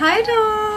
Hi dolls!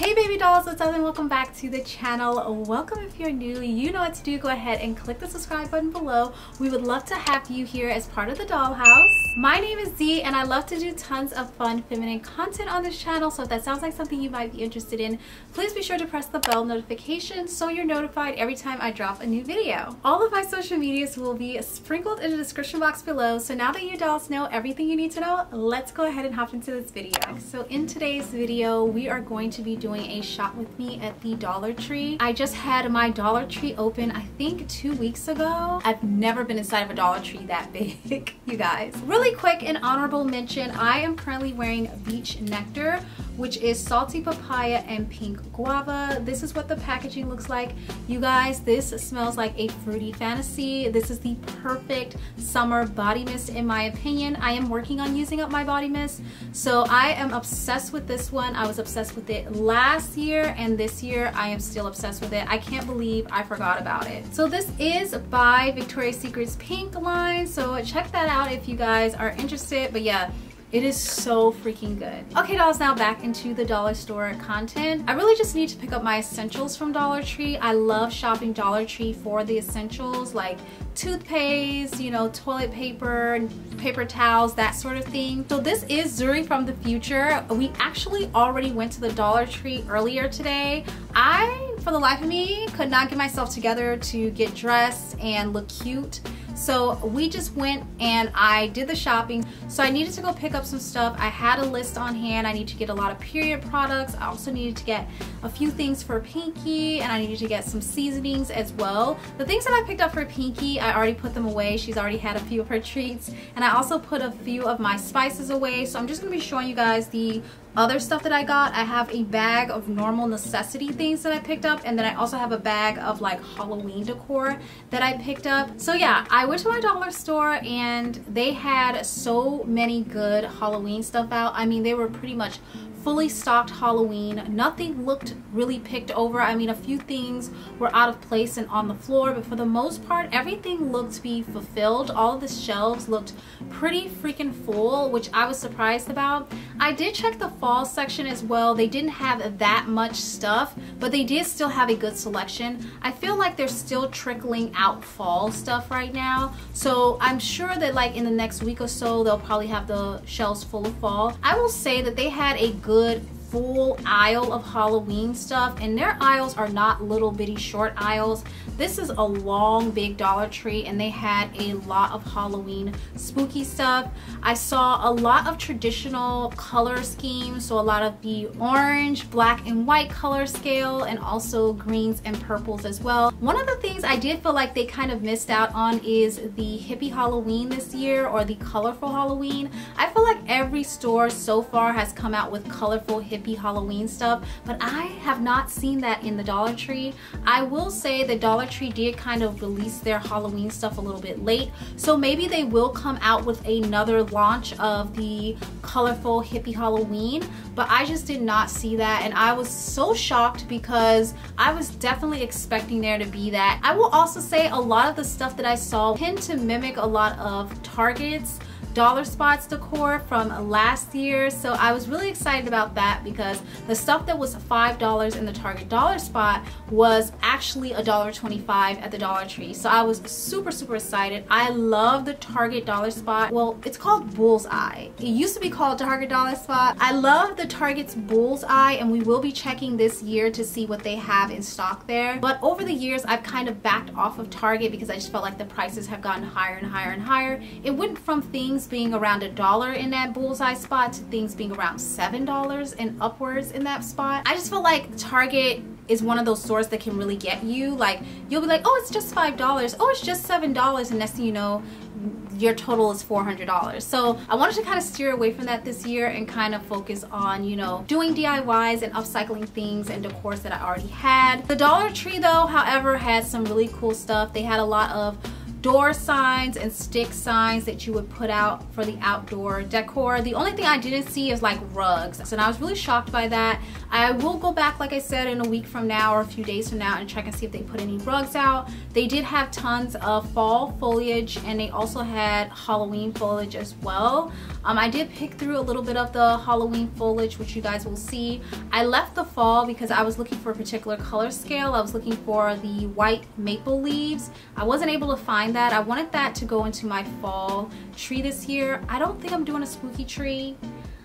Hey baby dolls, what's up and welcome back to the channel. Welcome if you're new. You know what to do. Go ahead and click the subscribe button below. We would love to have you here as part of the dollhouse. My name is Dee and I love to do tons of fun feminine content on this channel, so if that sounds like something you might be interested in, please be sure to press the bell notification so you're notified every time I drop a new video. All of my social medias will be sprinkled in the description box below, so now that you dolls know everything you need to know, let's go ahead and hop into this video. So in today's video, we are going to be doing a shop with me at the Dollar Tree. I just had my Dollar Tree open, I think 2 weeks ago. I've never been inside of a Dollar Tree that big, you guys. Really quick, an honorable mention, I am currently wearing Beach Nectar, which is salty papaya and pink guava. This is what the packaging looks like. You guys, this smells like a fruity fantasy. This is the perfect summer body mist in my opinion. I am working on using up my body mist, so I am obsessed with this one. I was obsessed with it last year, and this year I am still obsessed with it. I can't believe I forgot about it. So this is by Victoria's Secret's Pink line, so check that out if you guys are interested. But yeah, it is so freaking good. Okay dolls, now back into the dollar store content. I really just need to pick up my essentials from Dollar Tree. I love shopping Dollar Tree for the essentials like toothpaste, you know, toilet paper, paper towels, that sort of thing. So this is Zuri from the future. We actually already went to the Dollar Tree earlier today. I, for the life of me, could not get myself together to get dressed and look cute. So we just went and I did the shopping. So I needed to go pick up some stuff. I had a list on hand. I need to get a lot of period products. I also needed to get a few things for Pinky, and I needed to get some seasonings as well. The things that I picked up for Pinky, I already put them away. She's already had a few of her treats. And I also put a few of my spices away. So I'm just gonna be showing you guys the other stuff that I got. I have a bag of normal necessity things that I picked up, and then I also have a bag of like Halloween decor that I picked up. So yeah, I went to my dollar store and they had so many good Halloween stuff out. I mean, they were pretty much fully stocked Halloween. Nothing looked really picked over. I mean, a few things were out of place and on the floor, but for the most part, everything looked to be fulfilled. All of the shelves looked pretty freaking full, which I was surprised about. I did check the fall section as well. They didn't have that much stuff, but they did still have a good selection. I feel like they're still trickling out fall stuff right now, so I'm sure that like in the next week or so, they'll probably have the shelves full of fall. I will say that they had a good full aisle of Halloween stuff, and their aisles are not little bitty short aisles. This is a long big Dollar Tree, and they had a lot of Halloween spooky stuff. I saw a lot of traditional color schemes, so a lot of the orange, black and white color scale, and also greens and purples as well. One of the things I did feel like they kind of missed out on is the hippie Halloween this year, or the colorful Halloween. I feel like every store so far has come out with colorful hippie Halloween stuff, but I have not seen that in the Dollar Tree. I will say the Dollar Tree did kind of release their Halloween stuff a little bit late, so maybe they will come out with another launch of the colorful hippie Halloween, but I just did not see that, and I was so shocked because I was definitely expecting there to be that. I will also say a lot of the stuff that I saw tend to mimic a lot of Target's Dollar Spots decor from last year, so I was really excited about that because the stuff that was $5 in the Target Dollar Spot was actually $1.25 at the Dollar Tree, so I was super excited. I love the Target Dollar Spot. Well, it's called Bullseye. It used to be called Target Dollar Spot. I love the Target's Bullseye, and we will be checking this year to see what they have in stock there, but over the years I've kind of backed off of Target because I just felt like the prices have gotten higher and higher and higher. It went from things being around $1 in that Bullseye spot to things being around $7 and upwards in that spot. I just feel like Target is one of those stores that can really get you. Like, you'll be like, oh, it's just $5, oh, it's just $7, and next thing you know, your total is $400. So I wanted to kind of steer away from that this year and kind of focus on, you know, doing DIYs and upcycling things and decors that I already had. The Dollar Tree though, however, had some really cool stuff. They had a lot of door signs and stick signs that you would put out for the outdoor decor. The only thing I didn't see is like rugs, and I was really shocked by that. I will go back, like I said, in a week from now or a few days from now and check and see if they put any rugs out. They did have tons of fall foliage, and they also had Halloween foliage as well. I did pick through a little bit of the Halloween foliage, which you guys will see. I left the fall because I was looking for a particular color scale. I was looking for the white maple leaves. I wasn't able to find that. I wanted that to go into my fall tree this year. I don't think I'm doing a spooky tree.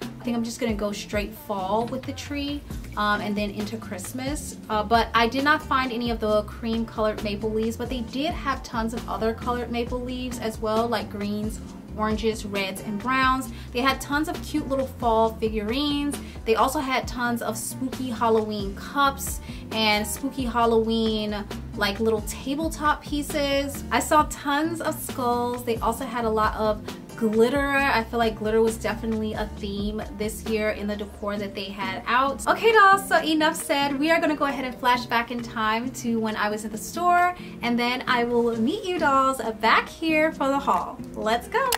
I think I'm just gonna go straight fall with the tree and then into Christmas. But I did not find any of the cream colored maple leaves, but they did have tons of other colored maple leaves as well, like greens, oranges, reds, and browns. They had tons of cute little fall figurines. They also had tons of spooky Halloween cups and spooky Halloween like little tabletop pieces. I saw tons of skulls. They also had a lot of glitter. I feel like glitter was definitely a theme this year in the decor that they had out. Okay dolls, so enough said. We are gonna go ahead and flash back in time to when I was at the store, and then I will meet you dolls back here for the haul. Let's go.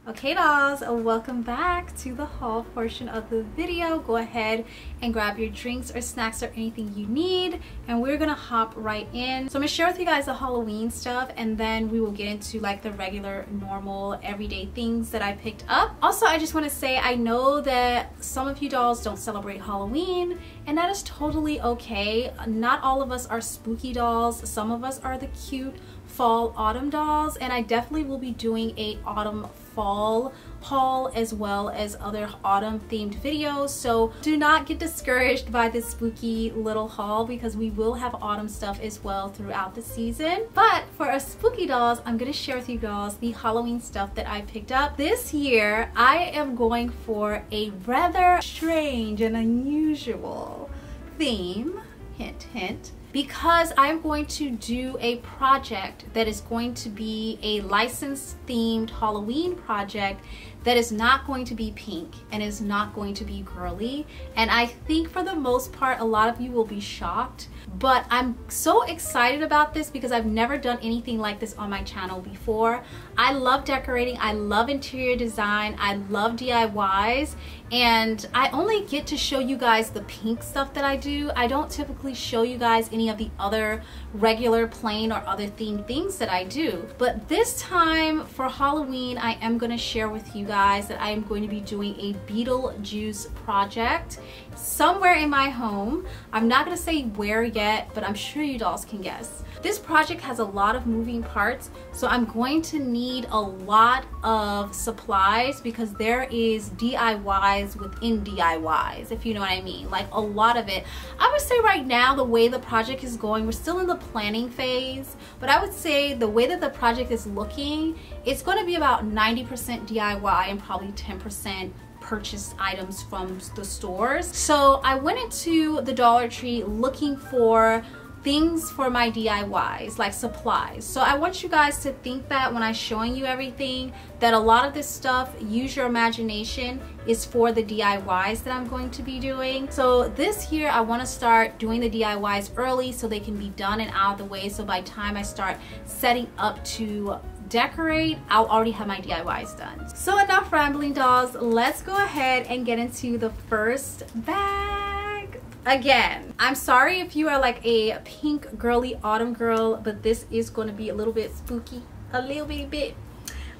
Okay dolls, welcome back to the haul portion of the video. Go ahead and grab your drinks or snacks or anything you need, and we're gonna hop right in. So I'm gonna share with you guys the Halloween stuff, and then we will get into like the regular normal everyday things that I picked up. Also, I just want to say I know that some of you dolls don't celebrate Halloween, and that is totally okay. Not all of us are spooky dolls. Some of us are the cute fall autumn dolls, and I definitely will be doing a autumn fall haul as well as other autumn themed videos, so do not get discouraged by this spooky little haul because we will have autumn stuff as well throughout the season. But for our spooky dolls, I'm gonna share with you dolls the Halloween stuff that I picked up. This year I am going for a rather strange and unusual theme, hint hint, because I'm going to do a project that is going to be a licensed themed Halloween project that is not going to be pink and is not going to be girly. And I think for the most part a lot of you will be shocked, but I'm so excited about this because I've never done anything like this on my channel before. I love decorating, I love interior design, I love DIYs, and I only get to show you guys the pink stuff that I do. I don't typically show you guys any of the other regular plain or other themed things that I do. But this time for Halloween, I am going to share with you guys that I am going to be doing a Beetlejuice project somewhere in my home. I'm not going to say where yet, but I'm sure you dolls can guess. This project has a lot of moving parts, so I'm going to need a lot of supplies because there is DIYs within DIYs, if you know what I mean. Like a lot of it. I would say right now the way the project is going, we're still in the planning phase, but I would say the way that the project is looking, it's going to be about 90% DIY and probably 10% purchased items from the stores. So I went into the Dollar Tree looking for things for my DIYs, like supplies. So I want you guys to think that when I'm showing you everything, that a lot of this stuff, use your imagination, is for the DIYs that I'm going to be doing. So this year I want to start doing the DIYs early so they can be done and out of the way, so by the time I start setting up to decorate, I'll already have my DIYs done. So enough rambling dolls, let's go ahead and get into the first bag. Again, I'm sorry if you are like a pink girly autumn girl, but this is going to be a little bit spooky, a little bitty bit.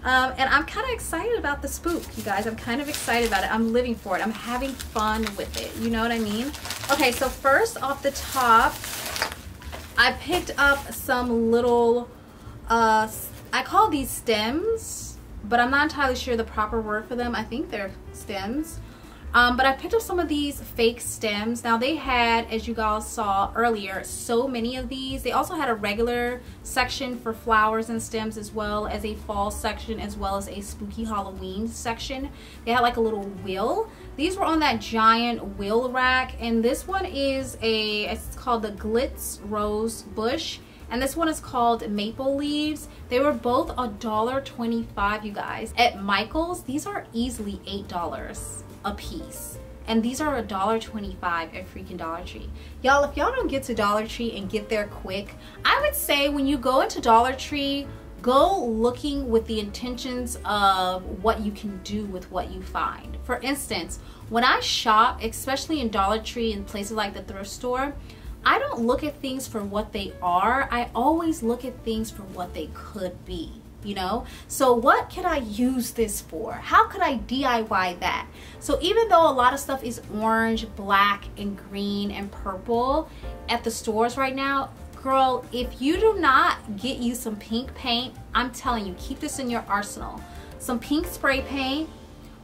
And I'm kind of excited about the spook, you guys. I'm kind of excited about it. I'm living for it. I'm having fun with it. You know what I mean? Okay, so first off the top, I picked up some little, I call these stems, but I'm not entirely sure the proper word for them. I think they're stems. But I picked up some of these fake stems. Now they had, as you guys saw earlier, so many of these. They also had a regular section for flowers and stems, as well as a fall section, as well as a spooky Halloween section. They had like a little wheel. These were on that giant wheel rack, and this one is it's called the Glitz Rose Bush, and this one is called Maple Leaves. They were both $1.25, you guys. At Michael's, these are easily $8 a piece, and these are $1.25 at freaking Dollar Tree. Y'all, if y'all don't get to Dollar Tree and get there quick, I would say when you go into Dollar Tree, go looking with the intentions of what you can do with what you find. For instance, when I shop, especially in Dollar Tree and places like the thrift store, I don't look at things for what they are. I always look at things for what they could be. You know, so what can I use this for? How could I DIY that? So even though a lot of stuff is orange, black, and green and purple at the stores right now, girl, if you do not get you some pink paint, I'm telling you, keep this in your arsenal. Some pink spray paint,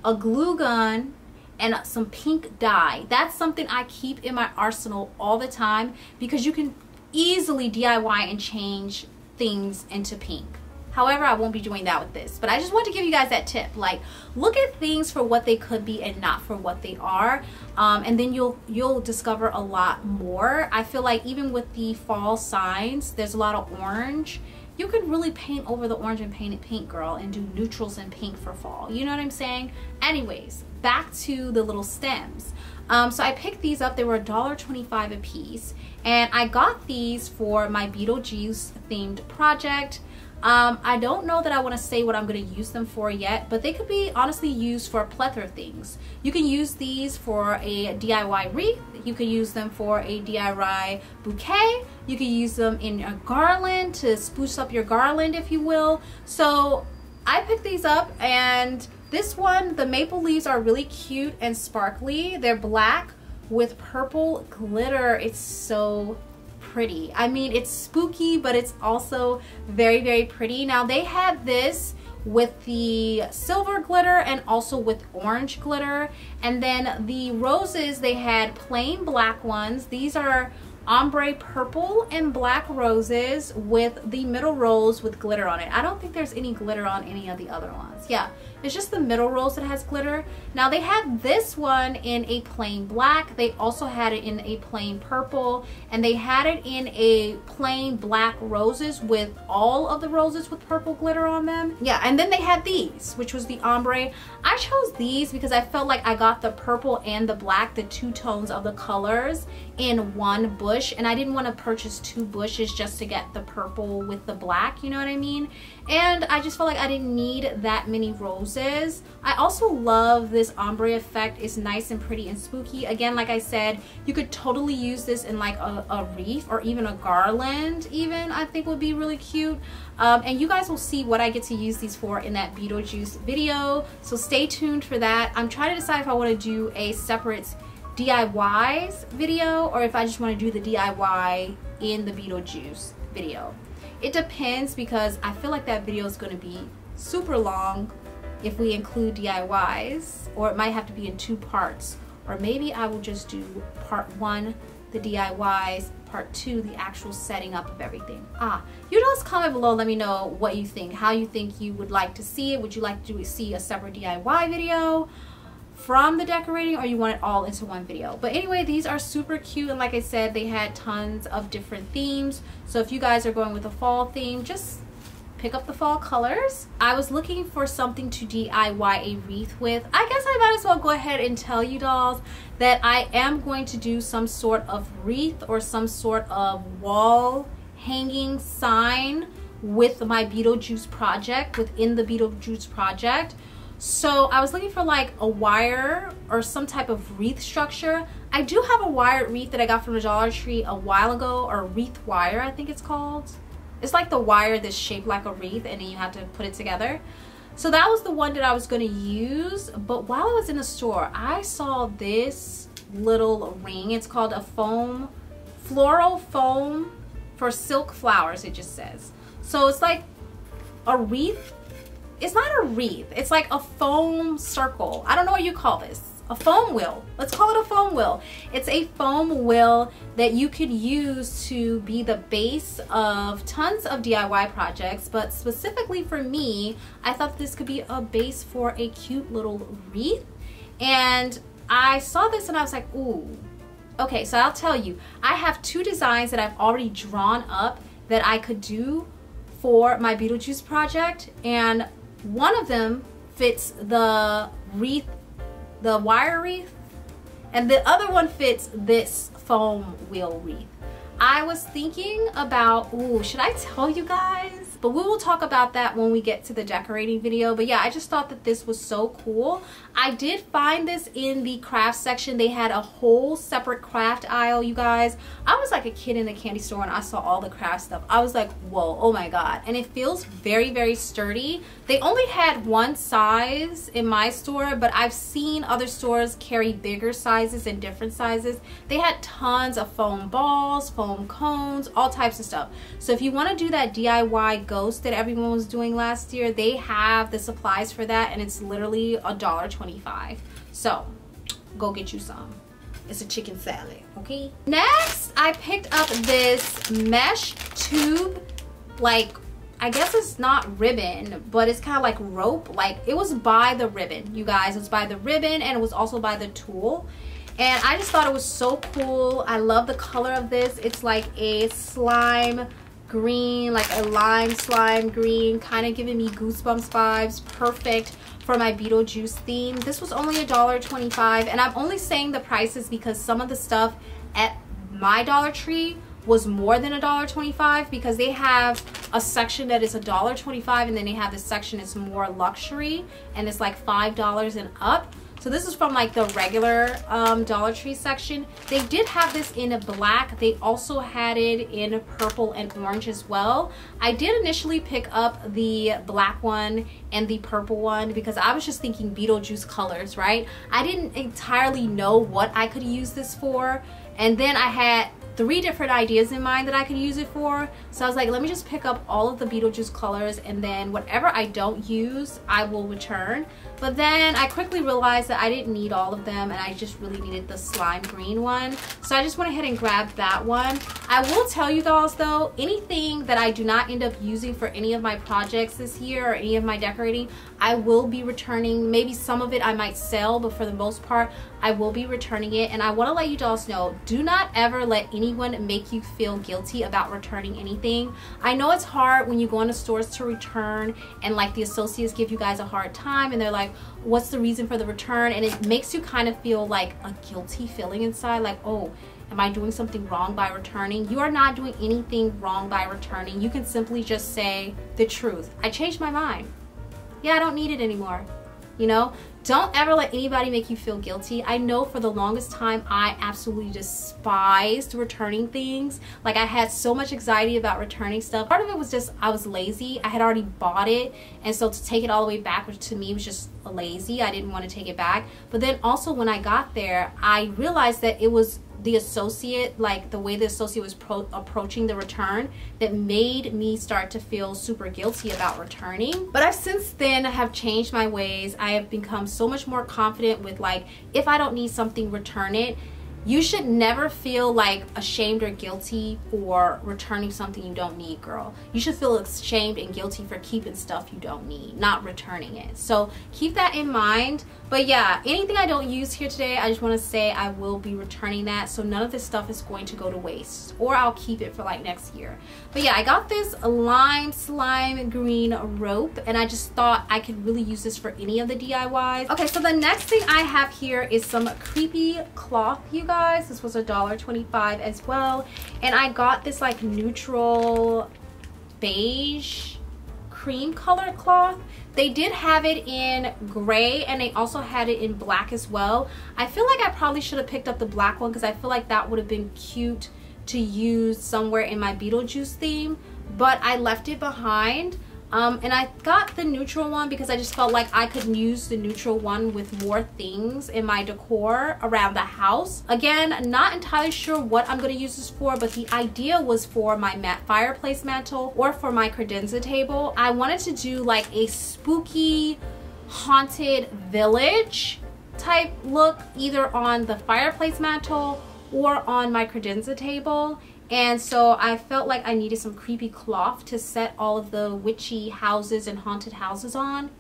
a glue gun, and some pink dye. That's something I keep in my arsenal all the time because you can easily DIY and change things into pink. However, I won't be doing that with this, but I just want to give you guys that tip. Like, look at things for what they could be and not for what they are, and then you'll discover a lot more. I feel like even with the fall signs, there's a lot of orange. You could really paint over the orange and paint it pink, girl, and do neutrals and pink for fall. You know what I'm saying? Anyways, back to the little stems. So I picked these up. They were $1.25 a piece, and I got these for my Beetlejuice themed project. I don't know that I want to say what I'm going to use them for yet, but they could be honestly used for a plethora of things. You can use these for a DIY wreath. You can use them for a DIY bouquet. You can use them in a garland to spruce up your garland, if you will. So I picked these up, and this one, the maple leaves are really cute and sparkly. They're black with purple glitter. It's so pretty. I mean, it's spooky, but it's also very, very pretty. Now they had this with the silver glitter and also with orange glitter, and then the roses, they had plain black ones. These are ombre purple and black roses with the middle rose with glitter on it. I don't think there's any glitter on any of the other ones. Yeah, it's just the middle rose that has glitter. Now they had this one in a plain black. They also had it in a plain purple, and they had it in a plain black roses with all of the roses with purple glitter on them. Yeah, and then they had these, which was the ombre. I chose these because I felt like I got the purple and the black, the two tones of the colors in one bush, and I didn't want to purchase two bushes just to get the purple with the black, you know what I mean? And I just felt like I didn't need that many roses. I also love this ombre effect. It's nice and pretty and spooky. Again, like I said, you could totally use this in like a wreath or even a garland even, I think would be really cute. And you guys will see what I get to use these for in that Beetlejuice video, so stay tuned for that. I'm trying to decide if I want to do a separate DIYs video or if I just want to do the DIY in the Beetlejuice video. It depends, because I feel like that video is going to be super long if we include DIYs, or it might have to be in 2 parts, or maybe I will just do part 1 the DIYs, part 2 the actual setting up of everything. You just comment below, let me know what you think, how you think you would like to see it. Would you like to see a separate DIY video from the decorating, or you want it all into one video? But anyway, these are super cute, and like I said, they had tons of different themes. So if you guys are going with a fall theme, just pick up the fall colors. I was looking for something to DIY a wreath with. I guess I might as well go ahead and tell you dolls that I am going to do some sort of wreath or some sort of wall hanging sign with my Beetlejuice project, within the Beetlejuice project. So I was looking for like a wire or some type of wreath structure. I do have a wired wreath that I got from the Dollar Tree a while ago, or wreath wire I think it's called. It's like the wire that's shaped like a wreath, and then you have to put it together. So that was the one that I was going to use, but while I was in the store, I saw this little ring. It's called a foam, floral foam for silk flowers, it just says. So it's like a wreath. It's not a wreath, it's like a foam circle. I don't know what you call this. A foam wheel. Let's call it a foam wheel. It's a foam wheel that you could use to be the base of tons of DIY projects, but specifically for me, I thought this could be a base for a cute little wreath. And I saw this and I was like, ooh. Okay, so I'll tell you, I have 2 designs that I've already drawn up that I could do for my Beetlejuice project, and one of them fits the wreath, the wire wreath, and the other one fits this foam wheel wreath. I was thinking about, ooh, should I tell you guys? But we will talk about that when we get to the decorating video. But yeah, I just thought that this was so cool. I did find this in the craft section. They had a whole separate craft aisle, you guys. I was like a kid in the candy store and I saw all the craft stuff. I was like, whoa, oh my God. And it feels very, very sturdy. They only had one size in my store, but I've seen other stores carry bigger sizes and different sizes. They had tons of foam balls, foam cones, all types of stuff. So if you want to do that DIY ghost that everyone was doing last year, they have the supplies for that, and it's literally $1.25. So go get you some. It's a chicken salad, okay? Next, I picked up this mesh tube, like, I guess it's not ribbon, but it's kind of like rope. Like, it was by the ribbon, you guys. It was by the ribbon, and it was also by the tulle. And I just thought it was so cool. I love the color of this. It's like a slime green, like a lime slime green, kind of giving me Goosebumps vibes. Perfect for my Beetlejuice theme. This was only $1.25, and I'm only saying the prices because some of the stuff at my Dollar Tree was more than $1.25, because they have a section that is $1.25, and then they have this section that's more luxury and it's like $5 and up. So this is from like the regular Dollar Tree section. They did have this in black. They also had it in purple and orange as well. I did initially pick up the black one and the purple one because I was just thinking Beetlejuice colors, right? I didn't entirely know what I could use this for. And then I had 3 different ideas in mind that I could use it for. So I was like, let me just pick up all of the Beetlejuice colors, and then whatever I don't use, I will return. But then I quickly realized that I didn't need all of them, and I just really needed the slime green one. So I just went ahead and grabbed that one. I will tell you guys though, anything that I do not end up using for any of my projects this year or any of my decorating, I will be returning. Maybe some of it I might sell, but for the most part, I will be returning it. And I want to let you guys know, do not ever let anyone make you feel guilty about returning anything. I know it's hard when you go into stores to return, and like the associates give you guys a hard time and they're like, what's the reason for the return? And it makes you kind of feel like a guilty feeling inside, like, oh, am I doing something wrong by returning? You are not doing anything wrong by returning. You can simply just say the truth. I changed my mind. Yeah, I don't need it anymore. You know, don't ever let anybody make you feel guilty. I know for the longest time I absolutely despised returning things. Like, I had so much anxiety about returning stuff. Part of it was just I was lazy. I had already bought it, and so to take it all the way back, which to me was just lazy. I didn't want to take it back. But then also when I got there, I realized that it was the associate, like the way the associate was approaching the return, that made me start to feel super guilty about returning. But I've since then have changed my ways. I have become so much more confident with, like, if I don't need something, return it. You should never feel like ashamed or guilty for returning something you don't need, girl. You should feel ashamed and guilty for keeping stuff you don't need, not returning it. So keep that in mind. But yeah, anything I don't use here today, I just want to say I will be returning that. So none of this stuff is going to go to waste, or I'll keep it for like next year. But yeah, I got this lime slime green rope, and I just thought I could really use this for any of the DIYs. Okay, so the next thing I have here is some creepy cloth, you guys. This was $1.25 as well, and I got this like neutral beige cream color cloth. They did have it in gray, and they also had it in black as well. I feel like I probably should have picked up the black one because I feel like that would have been cute to use somewhere in my Beetlejuice theme, but I left it behind. And I got the neutral one because I just felt like I could use the neutral one with more things in my decor around the house. Again, not entirely sure what I'm going to use this for, but the idea was for my fireplace mantle or for my credenza table. I wanted to do like a spooky haunted village type look, either on the fireplace mantle or on my credenza table. And so I felt like I needed some creepy cloth to set all of the witchy houses and haunted houses on.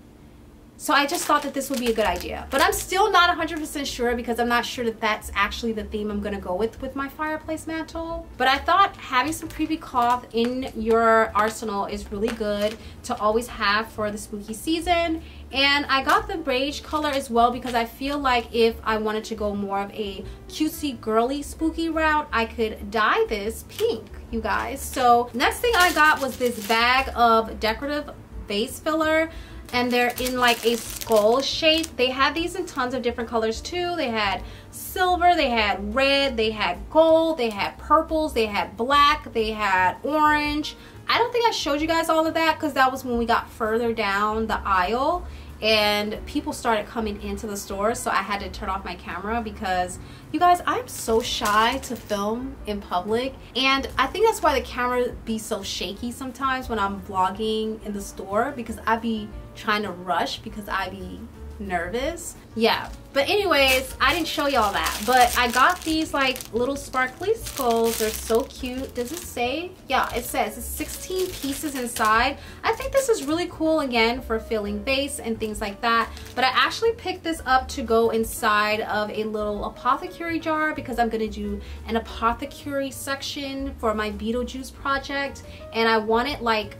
So I just thought that this would be a good idea. But I'm still not 100% sure because I'm not sure that that's actually the theme I'm going to go with my fireplace mantle. But I thought having some creepy cloth in your arsenal is really good to always have for the spooky season. And I got the beige color as well because I feel like if I wanted to go more of a cutesy girly spooky route, I could dye this pink, you guys. So next thing I got was this bag of decorative base filler, and they're in like a skull shape. They had these in tons of different colors too. They had silver, they had red, they had gold, they had purples, they had black, they had orange. I don't think I showed you guys all of that because that was when we got further down the aisle and people started coming into the store, so I had to turn off my camera because, you guys, I'm so shy to film in public, and I think that's why the camera be so shaky sometimes when I'm vlogging in the store, because I be trying to rush because I be nervous. Yeah, but anyways, I didn't show y'all that, but I got these like little sparkly skulls. They're so cute. Does it say? Yeah, it says it's 16 pieces inside. I think this is really cool, again, for filling base and things like that. But I actually picked this up to go inside of a little apothecary jar because I'm gonna do an apothecary section for my Beetlejuice project, and I wanted, like,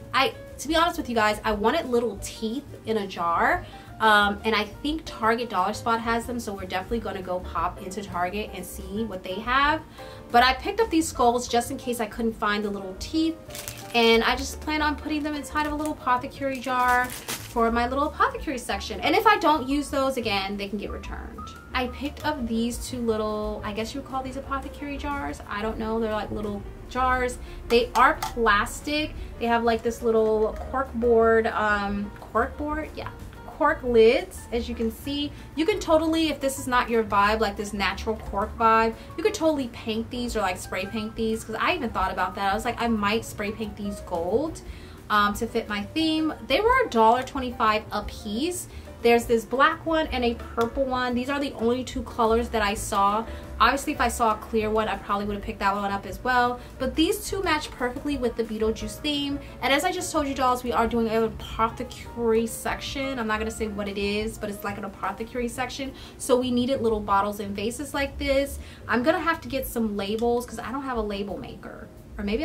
to be honest with you guys, I wanted little teeth in a jar. And I think Target Dollar Spot has them, so we're definitely going to go pop into Target and see what they have. But I picked up these skulls just in case I couldn't find the little teeth. and I just plan on putting them inside of a little apothecary jar for my little apothecary section. And if I don't use those, again, they can get returned. I picked up these two little, I guess you would call these apothecary jars. I don't know, they're like little jars. They are plastic. They have like this little cork lids, as you can see. You can totally, if this is not your vibe, like this natural cork vibe, you could totally paint these or like spray paint these, because I even thought about that. I was like, I might spray paint these gold to fit my theme. They were $1.25 a piece. There's this black one and a purple one. These are the only two colors that I saw. Obviously, if I saw a clear one, I probably would have picked that one up as well. But these two match perfectly with the Beetlejuice theme. And as I just told you, dolls, we are doing an apothecary section. I'm not going to say what it is, but it's like an apothecary section. So we needed little bottles and vases like this. I'm going to have to get some labels because I don't have a label maker. Or maybe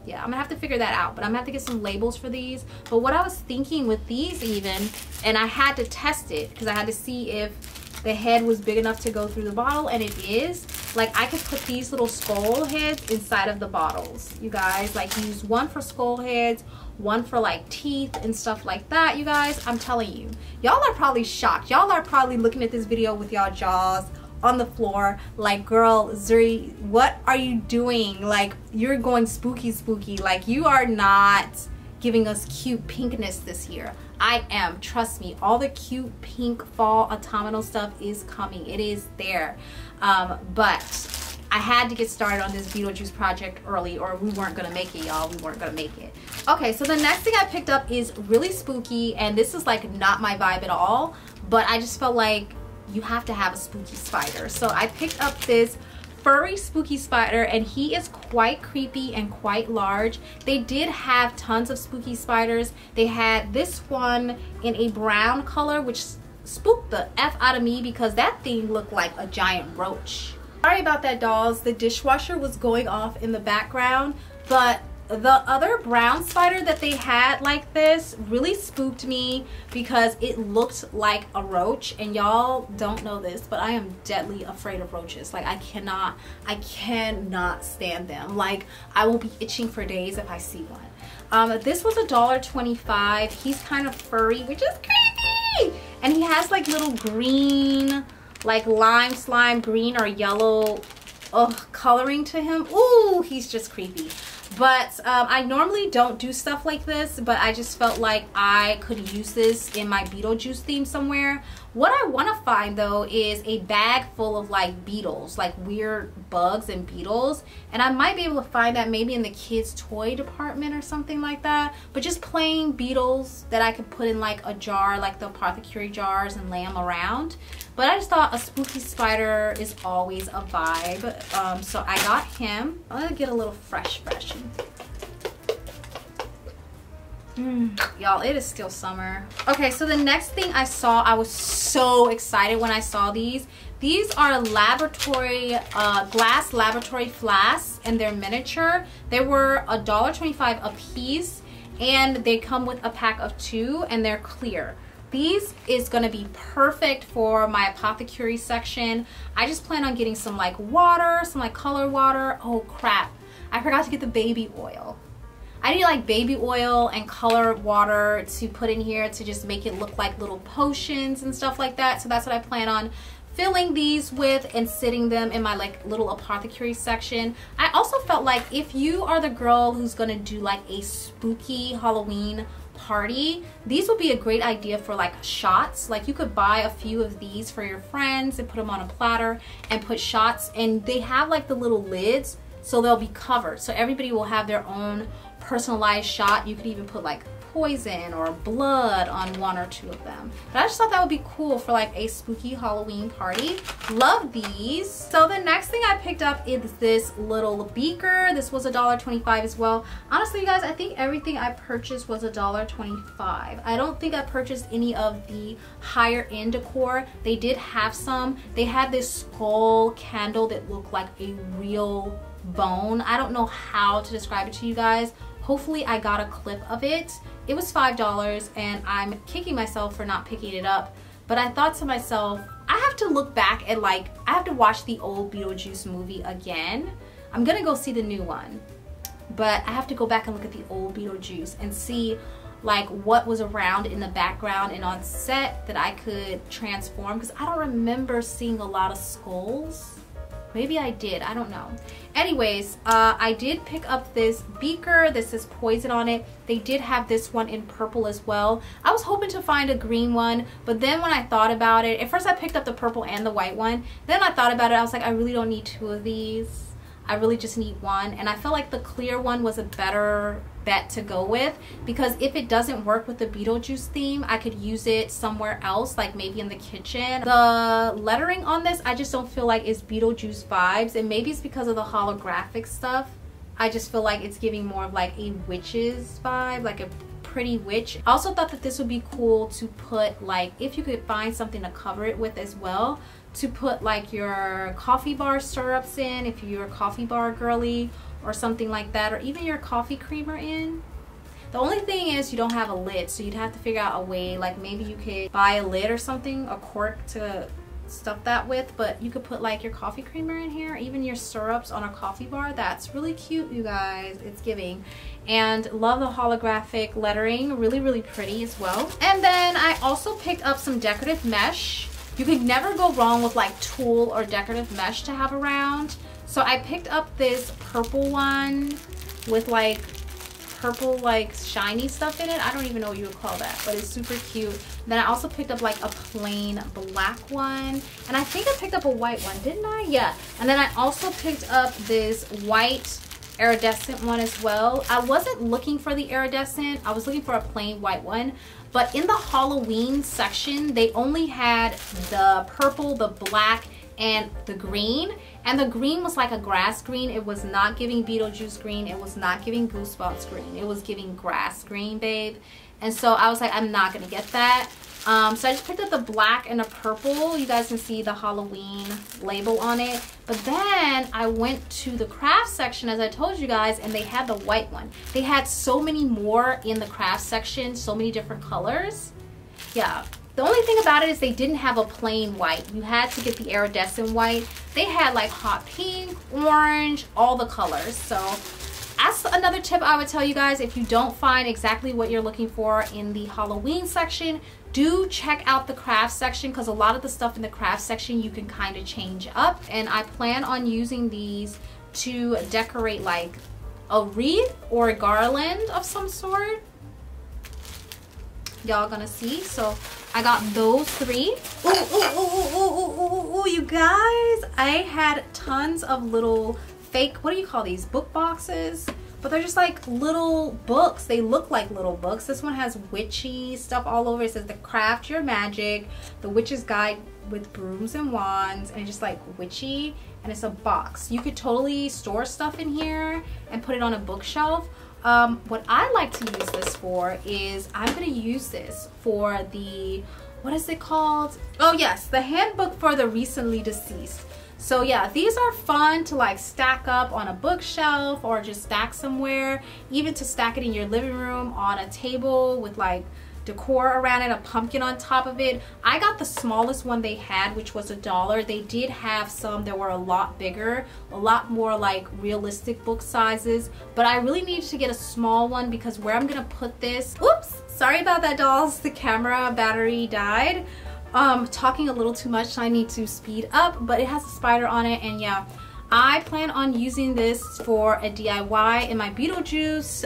yeah, I'm gonna have to figure that out, but I'm gonna have to get some labels for these. But what I was thinking with these even, and I had to test it because I had to see if the head was big enough to go through the bottle, and it is. Like, I could put these little skull heads inside of the bottles, you guys. Like, use one for skull heads, one for like teeth and stuff like that, you guys. I'm telling you, y'all are probably shocked. Y'all are probably looking at this video with y'all jaws on the floor like, girl, Zuri, what are you doing? Like, you're going spooky. Like, you are not giving us cute pinkness this year. I am, trust me. All the cute pink fall autumnal stuff is coming. It is there. But I had to get started on this Beetlejuice project early, or we weren't gonna make it, y'all. We weren't gonna make it. Okay, so the next thing I picked up is really spooky, and this is like not my vibe at all, but I just felt like you have to have a spooky spider. So I picked up this furry spooky spider, and he is quite creepy and quite large. They did have tons of spooky spiders. They had this one in a brown color, which spooked the F out of me because that thing looked like a giant roach. Sorry about that, dolls. The dishwasher was going off in the background, but the other brown spider that they had like this really spooked me because it looked like a roach. And y'all don't know this, but I am deadly afraid of roaches. Like, I cannot stand them. Like, I will be itching for days if I see one. This was $1.25. He's kind of furry, which is creepy. And he has like little green, like lime slime green or yellow coloring to him. Ooh, he's just creepy. But I normally don't do stuff like this, but I just felt like I could use this in my Beetlejuice theme somewhere. What I want to find though is a bag full of like beetles, like weird bugs and beetles, and I might be able to find that maybe in the kids toy department or something like that. But just plain beetles that I could put in like a jar, like the apothecary jars, and lay them around. But I just thought a spooky spider is always a vibe, so I got him. I'm gonna get a little fresh. Y'all, it is still summer. Okay, so the next thing I saw, I was so excited when I saw these. These are laboratory, glass laboratory flasks, and they're miniature. They were $1.25 a piece, and they come with a pack of 2, and they're clear. These is gonna be perfect for my apothecary section. I just plan on getting some like water, some like color water. Oh crap, I forgot to get the baby oil. I need like baby oil and color water to put in here to just make it look like little potions and stuff like that. So that's what I plan on filling these with and sitting them in my like little apothecary section. I also felt like if you are the girl who's gonna do like a spooky Halloween party, these would be a great idea for like shots. Like, you could buy a few of these for your friends and put them on a platter and put shots, and they have like the little lids, so they'll be covered, so everybody will have their own personalized shot. You could even put like poison or blood on 1 or 2 of them. But I just thought that would be cool for like a spooky Halloween party. Love these. So the next thing I picked up is this little beaker. This was $1.25 as well. Honestly, you guys, I think everything I purchased was $1.25. I don't think I purchased any of the higher end decor. They did have some. They had this skull candle that looked like a real bone. I don't know how to describe it to you guys. Hopefully I got a clip of it. It was $5, and I'm kicking myself for not picking it up. But I thought to myself, I have to look back at like, I have to watch the old Beetlejuice movie again. I'm gonna go see the new one. but I have to go back and look at the old Beetlejuice and see like what was around in the background and on set that I could transform, because I don't remember seeing a lot of skulls. Maybe I did, I don't know. Anyways, I did pick up this beaker. This is poison on it. They did have this one in purple as well. I was hoping to find a green one, but then when I thought about it, at first I picked up the purple and the white one. Then I thought about it, I was like, I really don't need two of these. I really just need one. And I felt like the clear one was a better bet to go with, because if it doesn't work with the Beetlejuice theme, I could use it somewhere else, like maybe in the kitchen. The lettering on this, I just don't feel like is Beetlejuice vibes, and maybe it's because of the holographic stuff. I just feel like it's giving more of like a witch's vibe, like a pretty witch. I also thought that this would be cool to put, like, if you could find something to cover it with as well, to put like your coffee bar syrups in, if you're a coffee bar girly or something like that, or even your coffee creamer in. The only thing is you don't have a lid, so you'd have to figure out a way, like maybe you could buy a lid or something, a cork to stuff that with, but you could put like your coffee creamer in here, even your syrups on a coffee bar. That's really cute, you guys. It's giving. And love the holographic lettering, really, really pretty as well. And then I also picked up some decorative mesh. You could never go wrong with like tulle or decorative mesh to have around. So I picked up this purple one with like purple like shiny stuff in it. I don't even know what you would call that, but it's super cute. Then I also picked up like a plain black one, and I think I picked up a white one, didn't I? Yeah. And then I also picked up this white iridescent one as well. I wasn't looking for the iridescent, I was looking for a plain white one, but in the Halloween section they only had the purple, the black, and the green, and the green was like a grass green. It was not giving Beetlejuice green, it was not giving Goosebumps green, it was giving grass green, babe. And so I was like, I'm not gonna get that. So I just picked up the black and the purple. You guys can see the Halloween label on it. But then I went to the craft section, as I told you guys, and they had the white one. They had so many more in the craft section, so many different colors. Yeah. The only thing about it is they didn't have a plain white. You had to get the iridescent white. They had like hot pink, orange, all the colors. So that's another tip I would tell you guys. If you don't find exactly what you're looking for in the Halloween section, do check out the craft section, because a lot of the stuff in the craft section you can kind of change up. And I plan on using these to decorate like a wreath or a garland of some sort. Y'all gonna see. So I got those three. Ooh, you guys, I had tons of little fake, what do you call these, book boxes? But they're just like little books. They look like little books. This one has witchy stuff all over. It says the Craft Your Magic, the Witch's Guide with Brooms and Wands, and it's just like witchy, and it's a box. You could totally store stuff in here and put it on a bookshelf. What I like to use this for is, I'm gonna use this for the, what is it called? Oh yes, the handbook for the recently deceased. So yeah, these are fun to like stack up on a bookshelf or just stack somewhere, even to stack it in your living room on a table with like decor around it, a pumpkin on top of it. I got the smallest one they had, which was $1. They did have some that were a lot bigger, a lot more like realistic book sizes, but I really needed to get a small one because where I'm gonna put this, oops, sorry about that, dolls, the camera battery died. Talking a little too much, so I need to speed up, but it has a spider on it. And yeah, I plan on using this for a DIY in my Beetlejuice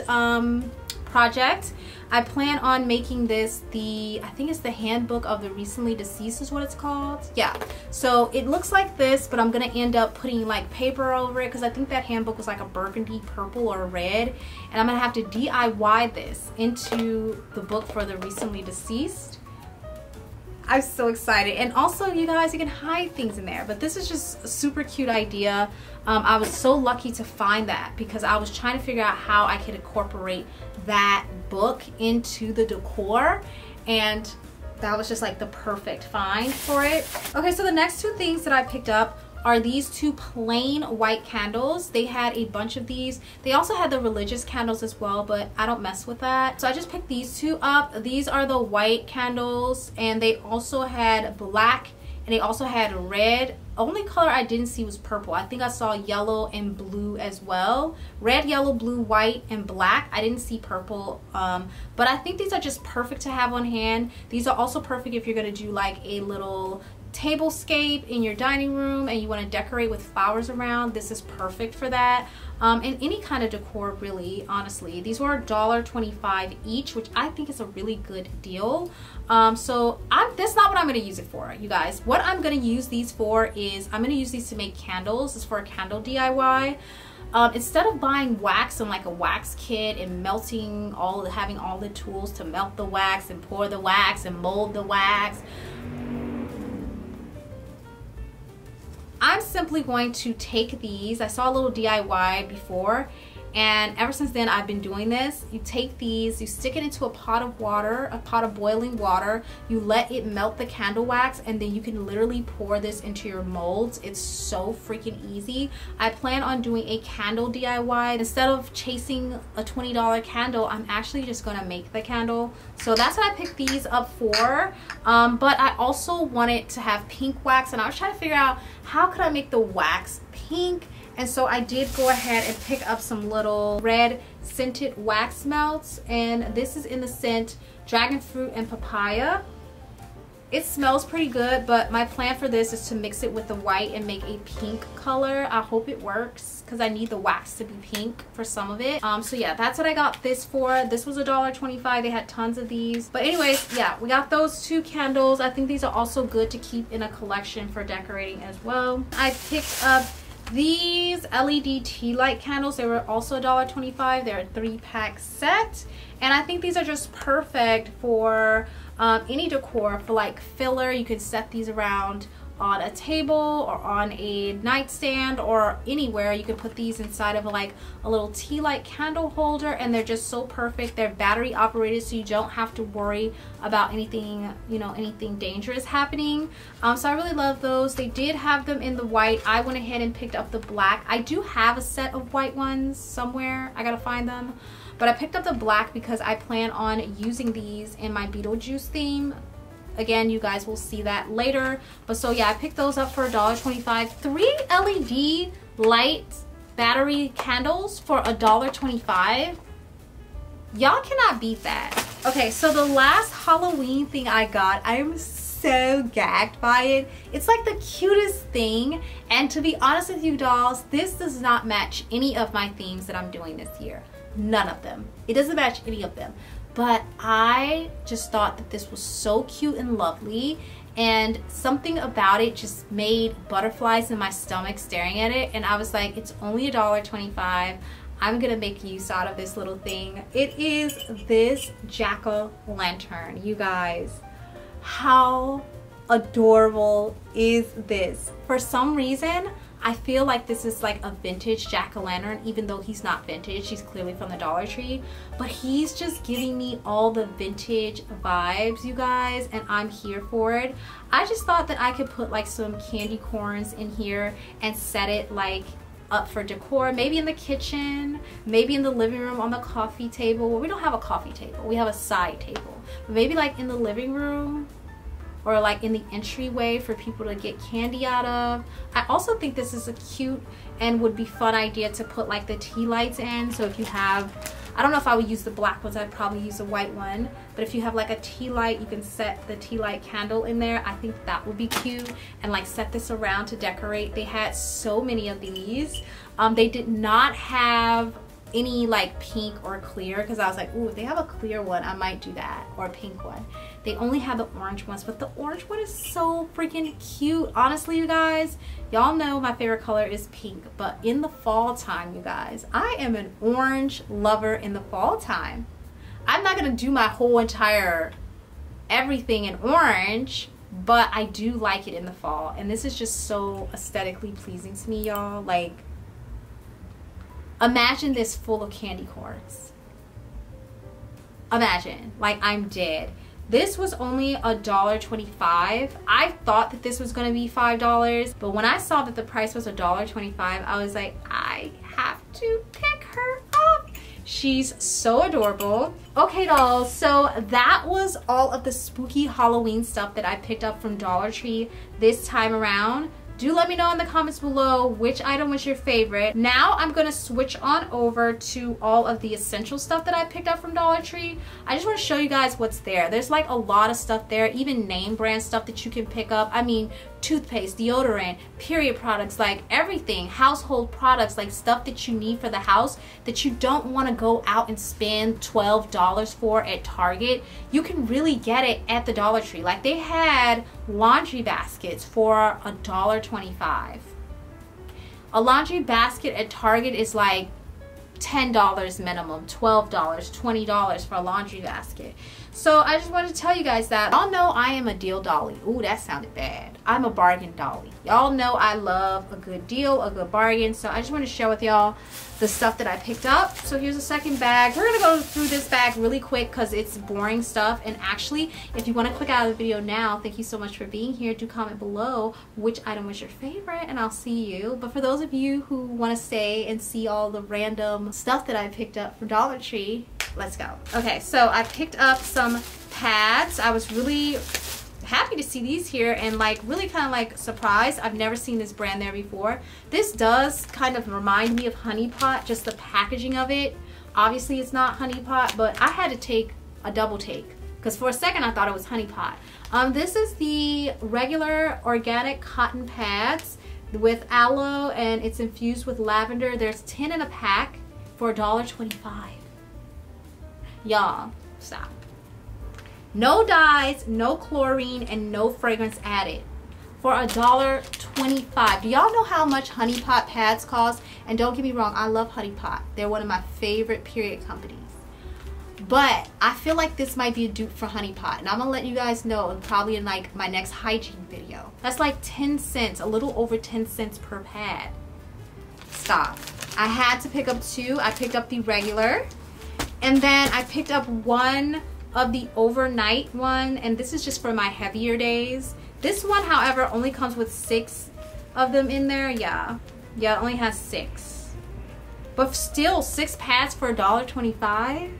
project. I plan on making this the, I think it's the handbook of the recently deceased is what it's called. Yeah, so it looks like this, but I'm gonna end up putting like paper over it because I think that handbook was like a burgundy purple or red, and I'm gonna have to DIY this into the book for the recently deceased. I'm so excited. And also, you guys, you can hide things in there, but this is just a super cute idea. I was so lucky to find that because I was trying to figure out how I could incorporate that book into the decor, and that was just like the perfect find for it. Okay, so the next two things that I picked up are these two plain white candles. They had a bunch of these. They also had the religious candles as well, but I don't mess with that. So I just picked these two up. These are the white candles, and they also had black, and they also had red only color I didn't see was purple. I think I saw yellow and blue as well. Red, yellow, blue, white, and black. I didn't see purple. But I think these are just perfect to have on hand. These are also perfect if you're gonna do like a little tablescape in your dining room and you want to decorate with flowers around. This is perfect for that. And any kind of decor, really, honestly. These were $1.25 each, which I think is a really good deal. So that's not what I'm going to use it for, you guys. What I'm going to use these for is I'm going to use these to make candles. This is for a candle DIY. Instead of buying wax and like a wax kit and having all the tools to melt the wax and pour the wax and mold the wax, I'm simply going to take these. I saw a little DIY before, and ever since then I've been doing this. You take these, you stick it into a pot of water, a pot of boiling water, you let it melt the candle wax, and then you can literally pour this into your molds. It's so freaking easy. I plan on doing a candle DIY. Instead of chasing a $20 candle, I'm actually just gonna make the candle. So that's what I picked these up for. But I also wanted to have pink wax, and I was trying to figure out how could I make the wax pink. And so I did go ahead and pick up some little red scented wax melts, and this is in the scent Dragon Fruit and Papaya. It smells pretty good, but my plan for this is to mix it with the white and make a pink color. I hope it works because I need the wax to be pink for some of it. So yeah, that's what I got this for. This was $1.25. They had tons of these. But anyways, yeah, we got those two candles. I think these are also good to keep in a collection for decorating as well. I picked up these LED tea light candles. They were also $1.25. They're a 3-pack set, and I think these are just perfect for any decor, for like filler. You could set these around on a table or on a nightstand or anywhere. You could put these inside of like a little tea light candle holder, and they're just so perfect. They're battery operated, so you don't have to worry about anything, you know, anything dangerous happening. So I really love those. They did have them in the white. I went ahead and picked up the black. I do have a set of white ones somewhere. I gotta find them, but I picked up the black because I plan on using these in my Beetlejuice theme. Again, you guys will see that later. But so yeah, I picked those up for $1.25. 3 LED light battery candles for $1.25. Y'all cannot beat that. Okay, so the last Halloween thing I got, I am so gagged by it. It's like the cutest thing, and to be honest with you, dolls, this does not match any of my themes that I'm doing this year. None of them. It doesn't match any of them. But I just thought that this was so cute and lovely, and something about it just made butterflies in my stomach staring at it, and I was like, it's only $1.25. I'm gonna make use out of this little thing. It is this jack-o'-lantern, you guys. How adorable is this? For some reason, I feel like this is like a vintage jack-o'-lantern, even though he's not vintage. He's clearly from the Dollar Tree, but he's just giving me all the vintage vibes, you guys, and I'm here for it. I just thought that I could put like some candy corns in here and set it like up for decor, maybe in the kitchen, maybe in the living room on the coffee table. Well, we don't have a coffee table, we have a side table, but maybe like in the living room, or like in the entryway for people to get candy out of. I also think this is a cute and would be fun idea to put like the tea lights in. So if you have, I don't know if I would use the black ones, I'd probably use a white one, but if you have like a tea light, you can set the tea light candle in there. I think that would be cute, and like set this around to decorate. They had so many of these. They did not have any like pink or clear, because I was like, ooh, if they have a clear one, I might do that, or a pink one. They only have the orange ones, but the orange one is so freaking cute. Honestly, you guys, y'all know my favorite color is pink, but in the fall time, you guys, I am an orange lover in the fall time. I'm not gonna do my whole entire everything in orange, but I do like it in the fall, and this is just so aesthetically pleasing to me, y'all. Like, imagine this full of candy corns. Imagine, like, I'm dead. This was only $1.25. I thought that this was gonna be $5, but when I saw that the price was $1.25, I was like, I have to pick her up. She's so adorable. Okay, dolls, so that was all of the spooky Halloween stuff that I picked up from Dollar Tree this time around. Do let me know in the comments below which item was your favorite. Now I'm going to switch on over to all of the essential stuff that I picked up from Dollar Tree. I just want to show you guys what's there. There's like a lot of stuff there, even name brand stuff that you can pick up. I mean, toothpaste, deodorant, period products, like everything, household products, like stuff that you need for the house that you don't want to go out and spend $12 for at Target. You can really get it at the Dollar Tree. Like they had laundry baskets for $1.25. A laundry basket at Target is like $10 minimum, $12, $20 for a laundry basket. So I just wanted to tell you guys that. Y'all know I am a deal dolly. Ooh, that sounded bad. I'm a bargain dolly. Y'all know I love a good deal, a good bargain. So I just want to share with y'all the stuff that I picked up. So here's a second bag. We're going to go through this bag really quick because it's boring stuff. And actually, if you want to click out of the video now, thank you so much for being here. Do comment below which item was your favorite and I'll see you. But for those of you who want to stay and see all the random stuff that I picked up from Dollar Tree, let's go. Okay, so I picked up some pads. I was really happy to see these here and like really kind of like surprised. I've never seen this brand there before. This does kind of remind me of Honey Pot, just the packaging of it. Obviously it's not Honey Pot, but I had to take a double take because for a second I thought it was Honey Pot. This is the regular organic cotton pads with aloe and it's infused with lavender. There's 10 in a pack for $1.25. Y'all, stop. No dyes, no chlorine, and no fragrance added for $1.25. Do y'all know how much Honey Pot pads cost? And don't get me wrong, I love Honey Pot. They're one of my favorite period companies. But I feel like this might be a dupe for Honey Pot. And I'm going to let you guys know probably in like my next hygiene video. That's like 10 cents, a little over 10 cents per pad. Stop. I had to pick up two. I picked up the regular. And then I picked up one of the overnight one, and this is just for my heavier days. This one, however, only comes with 6 of them in there. Yeah, it only has 6. But still, 6 pads for $1.25.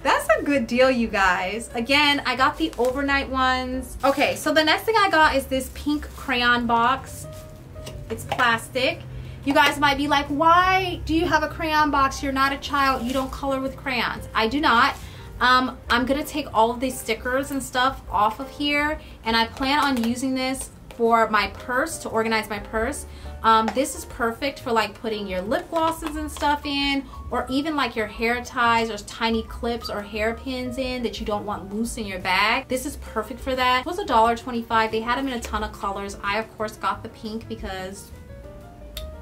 That's a good deal, you guys. Again, I got the overnight ones. Okay, so the next thing I got is this pink crayon box. It's plastic. You guys might be like, why do you have a crayon box? You're not a child. You don't color with crayons. I do not. I'm going to take all of these stickers and stuff off of here. And I plan on using this for my purse, to organize my purse. This is perfect for like putting your lip glosses and stuff in, or even like your hair ties or tiny clips or hairpins in that you don't want loose in your bag. This is perfect for that. It was $1.25. They had them in a ton of colors. I of course got the pink because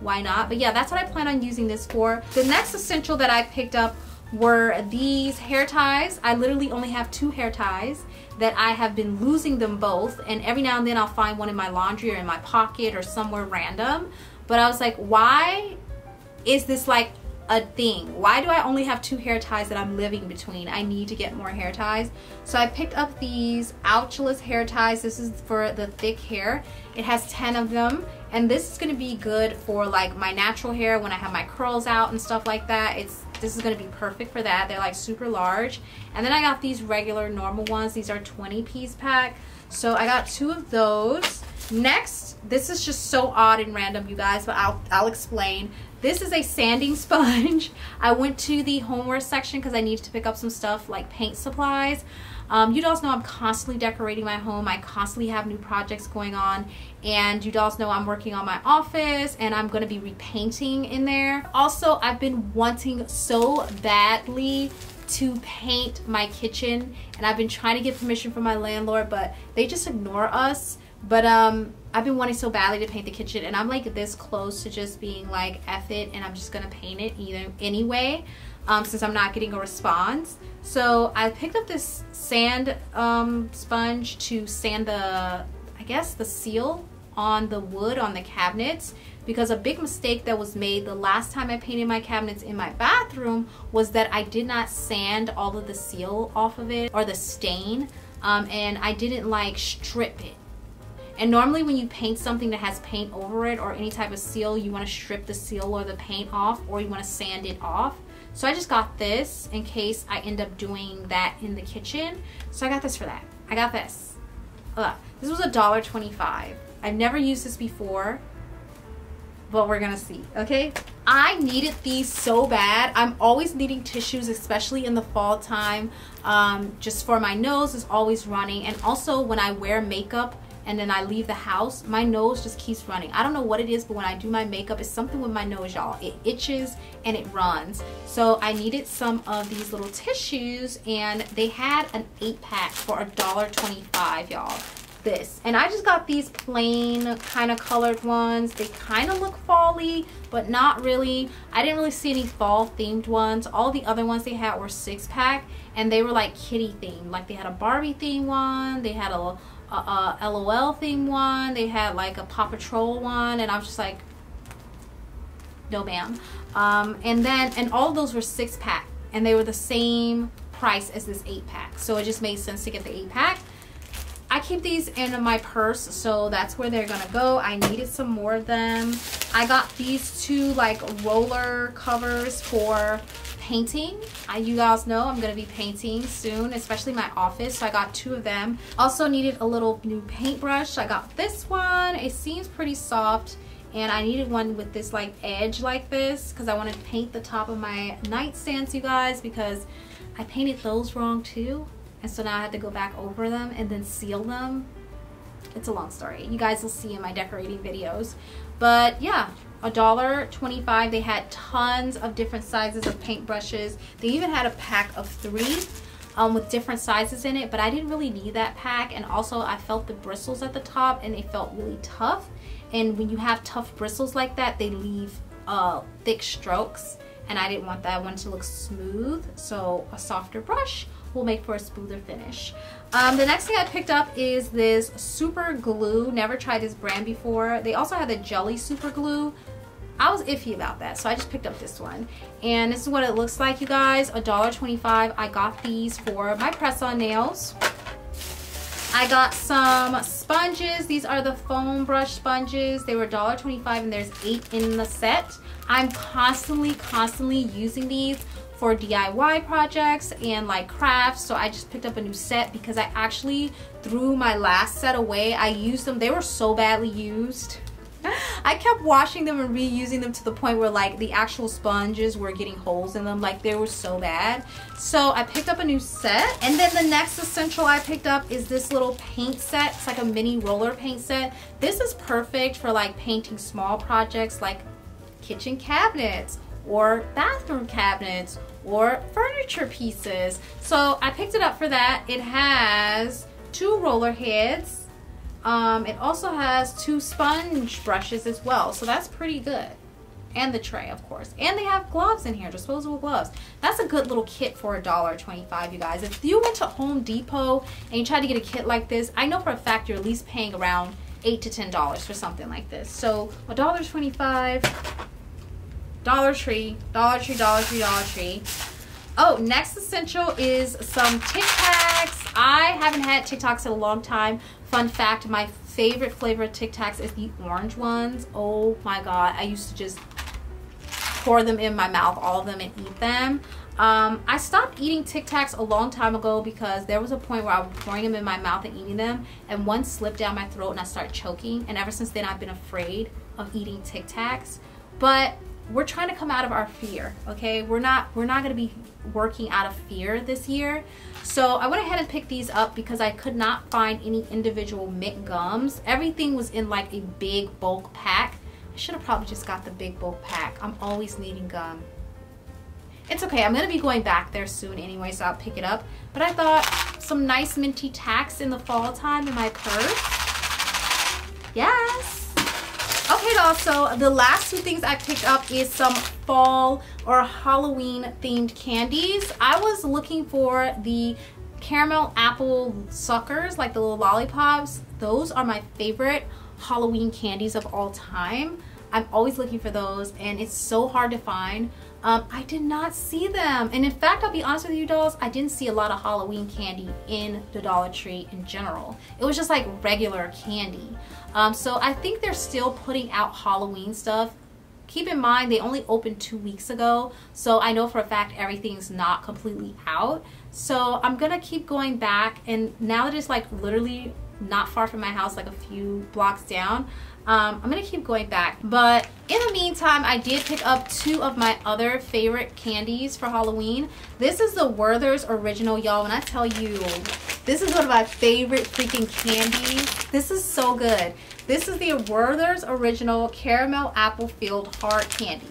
why not? But yeah, that's what I plan on using this for. The next essential that I picked up were these hair ties. I literally only have 2 hair ties that I have been losing them both, and every now and then I'll find one in my laundry or in my pocket or somewhere random. But I was like, why is this like a thing? Why do I only have 2 hair ties that I'm living between? I need to get more hair ties. So I picked up these ouchless hair ties. This is for the thick hair. It has 10 of them, and this is going to be good for like my natural hair when I have my curls out and stuff like that. This is going to be perfect for that. They're like super large. And then I got these regular normal ones. These are 20-piece pack. So I got 2 of those. Next, this is just so odd and random, you guys, but I'll explain. This is a sanding sponge. I went to the homeware section because I needed to pick up some stuff like paint supplies. You dolls know I'm constantly decorating my home. I constantly have new projects going on, and you dolls know I'm working on my office and I'm going to be repainting in there. Also, I've been wanting so badly to paint my kitchen, and I've been trying to get permission from my landlord, but they just ignore us. But I've been wanting so badly to paint the kitchen, and I'm like this close to just being like F it, and I'm just gonna paint it anyway, since I'm not getting a response. So I picked up this sand sponge to sand I guess the seal on the wood on the cabinets, because a big mistake that was made the last time I painted my cabinets in my bathroom was that I did not sand all of the seal off of it, or the stain, and I didn't like strip it. And normally when you paint something that has paint over it or any type of seal, you want to strip the seal or the paint off, or you want to sand it off. So I just got this in case I end up doing that in the kitchen. So I got this for that. I got this. This was $1.25. I've never used this before, but we're gonna see, okay? I needed these so bad. I'm always needing tissues, especially in the fall time. Just for my nose is always running, and also when I wear makeup and then I leave the house, my nose just keeps running. I don't know what it is, but when I do my makeup, it's something with my nose, y'all. It itches and it runs. So I needed some of these little tissues, and they had an 8-pack for $1.25, y'all. This, and I just got these plain kind of colored ones. They kind of look fall-y, but not really. I didn't really see any fall themed ones. All the other ones they had were 6-pack, and they were like kitty themed. Like they had a Barbie theme one, they had a LOL theme one, they had like a Paw Patrol one, and I was just like, no ma'am. And all of those were 6-pack, and they were the same price as this 8-pack, so it just made sense to get the 8-pack. I keep these in my purse, so that's where they're gonna go. I needed some more of them. I got these 2 like roller covers for painting. You guys know I'm gonna be painting soon, especially my office, so I got 2 of them. Also needed a little new paintbrush. I got this one. It seems pretty soft, and I needed one with this like edge like this because I wanted to paint the top of my nightstands, you guys, because I painted those wrong too. And so now I have to go back over them and then seal them. It's a long story. You guys will see in my decorating videos. But yeah, $1.25. They had tons of different sizes of paintbrushes. They even had a pack of 3 with different sizes in it, but I didn't really need that pack. And also I felt the bristles at the top, and they felt really tough. And when you have tough bristles like that, they leave thick strokes, and I didn't want that one to look smooth. So a softer brush will make for a smoother finish. The next thing I picked up is this super glue. Never tried this brand before. They also had the jelly super glue. I was iffy about that, so I just picked up this one. And this is what it looks like, you guys. $1.25. I got these for my press-on nails. I got some sponges. These are the foam brush sponges. They were $1.25, and there's 8 in the set. I'm constantly using these for DIY projects and like crafts, so I just picked up a new set because I actually threw my last set away. I used them. They were so badly used. I kept washing them and reusing them to the point where like the actual sponges were getting holes in them. Like they were so bad. So I picked up a new set. And then the next essential I picked up is this little paint set. It's like a mini roller paint set. This is perfect for like painting small projects like kitchen cabinets or bathroom cabinets or furniture pieces. So I picked it up for that. It has 2 roller heads. It also has 2 sponge brushes as well, so that's pretty good. And the tray, of course. And they have gloves in here, disposable gloves. That's a good little kit for $1.25, you guys. If you went to Home Depot and you tried to get a kit like this, I know for a fact you're at least paying around $8 to $10 for something like this. So $1.25. Dollar Tree. Oh, next essential is some Tic Tacs. I haven't had Tic Tacs in a long time. Fun fact, my favorite flavor of Tic Tacs is the orange ones. Oh my god, I used to just pour them in my mouth, all of them, and eat them. I stopped eating Tic Tacs a long time ago because there was a point where I was pouring them in my mouth and eating them, and one slipped down my throat and I started choking, and ever since then I've been afraid of eating Tic Tacs. But we're trying to come out of our fear, okay? We're not going to be working out of fear this year. So I went ahead and picked these up because I could not find any individual mint gums. Everything was in like a big bulk pack. I should have probably just got the big bulk pack. I'm always needing gum. It's okay, I'm going to be going back there soon anyway, so I'll pick it up. But I thought some nice minty tacks in the fall time in my purse. Yes. Okay, also the last 2 things I picked up is some fall or Halloween themed candies. I was looking for the caramel apple suckers, like the little lollipops. Those are my favorite Halloween candies of all time. I'm always looking for those, and it's so hard to find. I did not see them, and in fact, I'll be honest with you, dolls, I didn't see a lot of Halloween candy in the Dollar Tree in general. It was just like regular candy. So I think they're still putting out Halloween stuff. Keep in mind, they only opened 2 weeks ago, so I know for a fact everything's not completely out. So I'm gonna keep going back, and now that it's like literally not far from my house, like a few blocks down. I'm gonna keep going back, but in the meantime I did pick up 2 of my other favorite candies for Halloween. This is the Werther's Original, y'all. When I tell you, this is one of my favorite freaking candies. This is so good. This is the Werther's Original Caramel Apple Filled Hard Candies.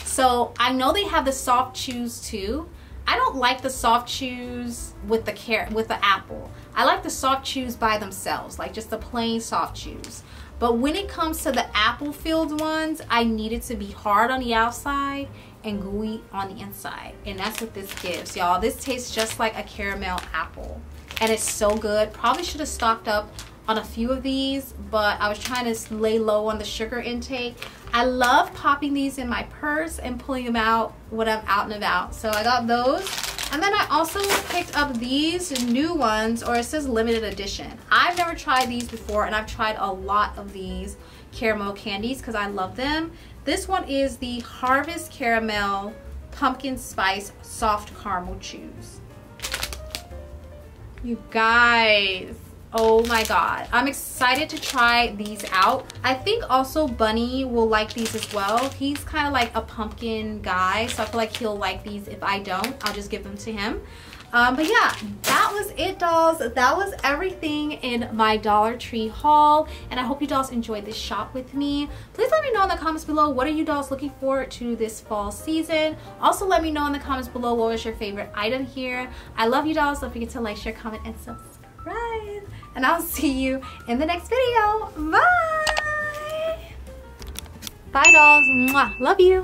So I know they have the soft chews too. I don't like the soft chews with the apple. I like the soft chews by themselves, like just the plain soft chews. But when it comes to the apple filled ones, I need it to be hard on the outside and gooey on the inside. And that's what this gives, y'all. This tastes just like a caramel apple. And it's so good. Probably should have stocked up on a few of these, but I was trying to lay low on the sugar intake. I love popping these in my purse and pulling them out when I'm out and about. So I got those. And then I also picked up these new ones, or it says limited edition. I've never tried these before, and I've tried a lot of these caramel candies because I love them. This one is the Harvest Caramel Pumpkin Spice Soft Caramel Chews. You guys, oh my god, I'm excited to try these out. I think also Bunny will like these as well. He's kind of like a pumpkin guy, so I feel like he'll like these. If I don't, I'll just give them to him. But yeah, that was it, dolls. That was everything in my Dollar Tree haul, and I hope you dolls enjoyed this shop with me. Please let me know in the comments below, what are you dolls looking forward to this fall season. Also let me know in the comments below, what was your favorite item here. I love you dolls. Don't forget to like, share, comment, and subscribe, and I'll see you in the next video. Bye. Bye dolls. Mwah. Love you.